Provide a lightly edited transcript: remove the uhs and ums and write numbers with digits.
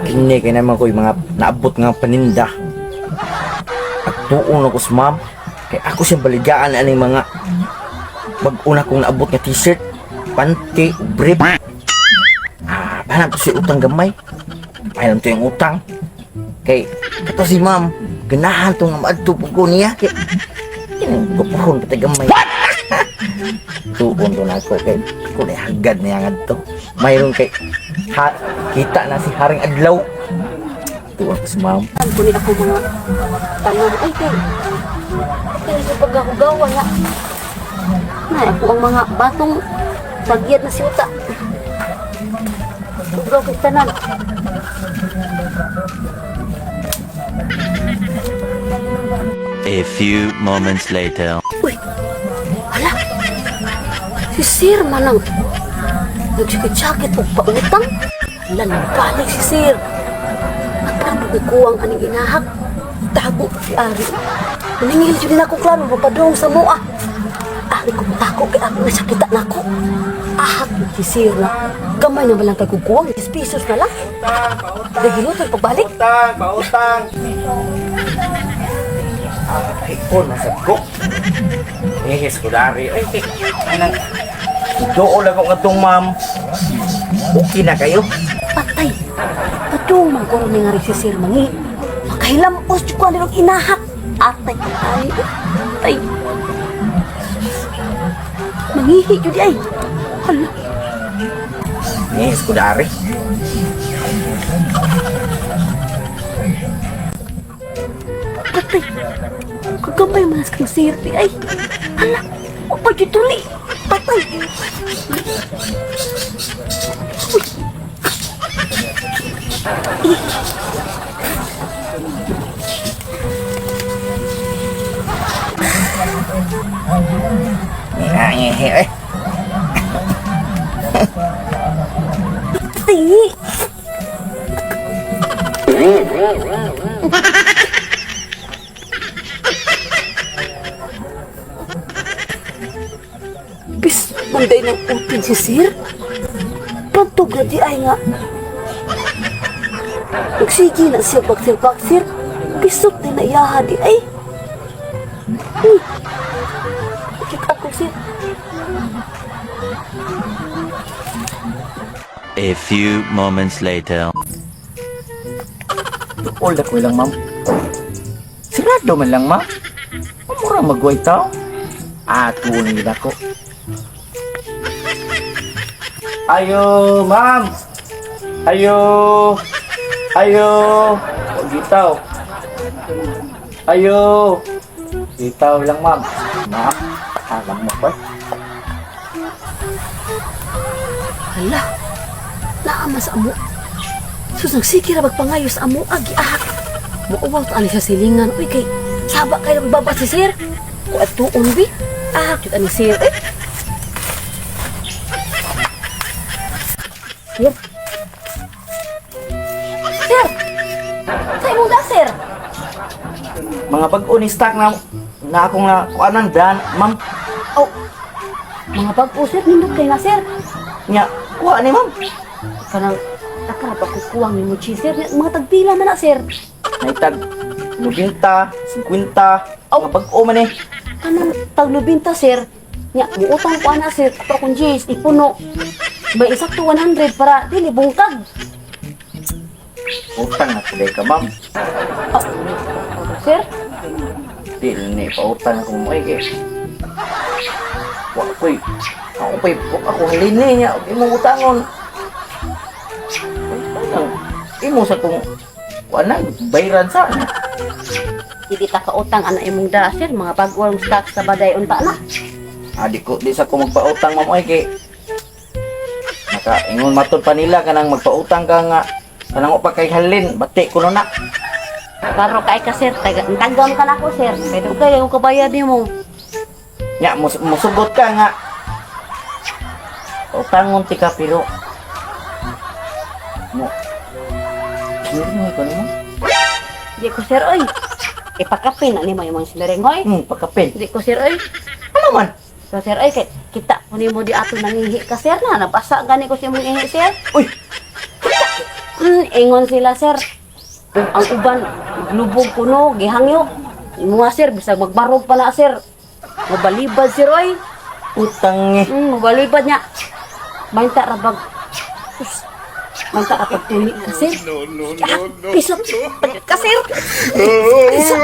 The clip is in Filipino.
Kini kay naman ko yung mga naabot nga paninda. At tuon ako sa ma'am. Kay ako siya baligaan aning mga bag-una kong naabot nga t-shirt, panty, brief. Paano to si utang gamay? Paano to yung utang? Kay ito si ma'am, ganahan to nga maadtupog ko niya. Kay kupuhon pati gamay. Tuon to na ako kay kung hagad niya nga to. Mayroon kay kita na si Haring Adlaw. Tuon ko si ma'am. Kunin ako mga tanong. Ay, kaya sa pagkakugawa nga. Na, ako ang mga batong pagyat na siyuta. Tugaw kay tanan. A few moments later. Uy, hala. Si Sir manang nagsikit-sakit o pautang. Lanagalig si Sir. At ang nagkuwang aning inahak. Tago si Ari. Maningil siya din ako klaro mapadong sa mua. Ari ko matako kay ako nasakita na ako. Ahak si Sir na. Gamay na malang kagkukuwang. 10 pesos na lang. Nagilutan pagbalik. Pautang. Ay, ko, nasa ko. Hihis ko dari. Ay, anang. Doon lang ako nga itong ma'am. Okay na kayo? Patay. Padong man ko rin nga rin si Sir Mangi. Makahilamos ko ka nilang inahak. Atay. Atay. Mangihi yun ay. Hala. Hihis ko dari. Patay. Kagamay manas kang sirti ay. Hala. Apa dito li? Patay. Uy. Eh. Ay. Bis, manday ng utin si Sir. Pantog na di ay nga. Nagsigi na siya bagsir-bagsir. Pisok din na iyaha di ay. Bakit ako, Sir? A few moments later. All ko lang, ma'am. Sirado man lang, ma'am. Mura magway tao. Tuon nila ko. Ayo, ma'am. Ayo. Ayo. Gitaw. Ayo. Gitaw lang, ma'am. Ma'am, alam mo ba? Hala. Naama sa amo. Sus, nagsikira magpangayos amo. Agi ahak. Muuwaw to ani sa silingan. Uy, kay saba kayo nagbaba si Sir. Kung at tuon, bi. Ahak yun ani Sir. Eh. Sir. Sir. Sa'yo mo da, Sir. Mga bag-o ni stock na akong na kuanan dan, ma'am. Oh. Mga bag-o, Sir. Nindot kayo na, Sir. Nya, kuha ni ma'am. Kanang akara pa kukuwang ni Muchi, Sir. Mga tagpila man na, Sir. Naitag 90, 50, mga bag-o man eh. Kanang taglubinta, Sir. Nya, muutang ko ana, Sir. Ito akong jeans, ipuno. May isa to 100 para dili bungkag. Utang na today ka, ma'am. Oh. Sir? Dili ni pautang ako mo eh. Ako halini niya. Imong utangon. Imo sa kong wala, bayaran sana. Hindi ta kautang ana imong da, Sir. Mga bagong stock sa baday unta na. Di sa ko magpautang, ma'am ay kay ingon matod pa nila kanang magpautang ka nga kanang upa kay halin bati kuno na. Karo kay ka, Sir. Tagam ka na ko, Sir. Pero kayo yung kabayad mo. Nya musugot ka nga. Utangon ti ka pero mo. Hindi ko naman. Di ko, Sir, oy. Ipakapin na ni mo yung mga silereng, hoy. Pagkapin. Di ko, Sir, oy. Ano man? So, Sir, oy, kita ko ni mo di ato nangihi ka, Sir, na. Nabasa gani ko siya mong ihi, Sir. Uy, Ingon sila sir. Kung ang uban, lubog kuno, gihangyo. Mga sir, bisag magbarog pa na sir. Mabalibad sir, oy. Utang eh. Mabalibad niya. Banta rabag. Banta rabag tulik ka sir. Pisot. Ka sir. Pisot.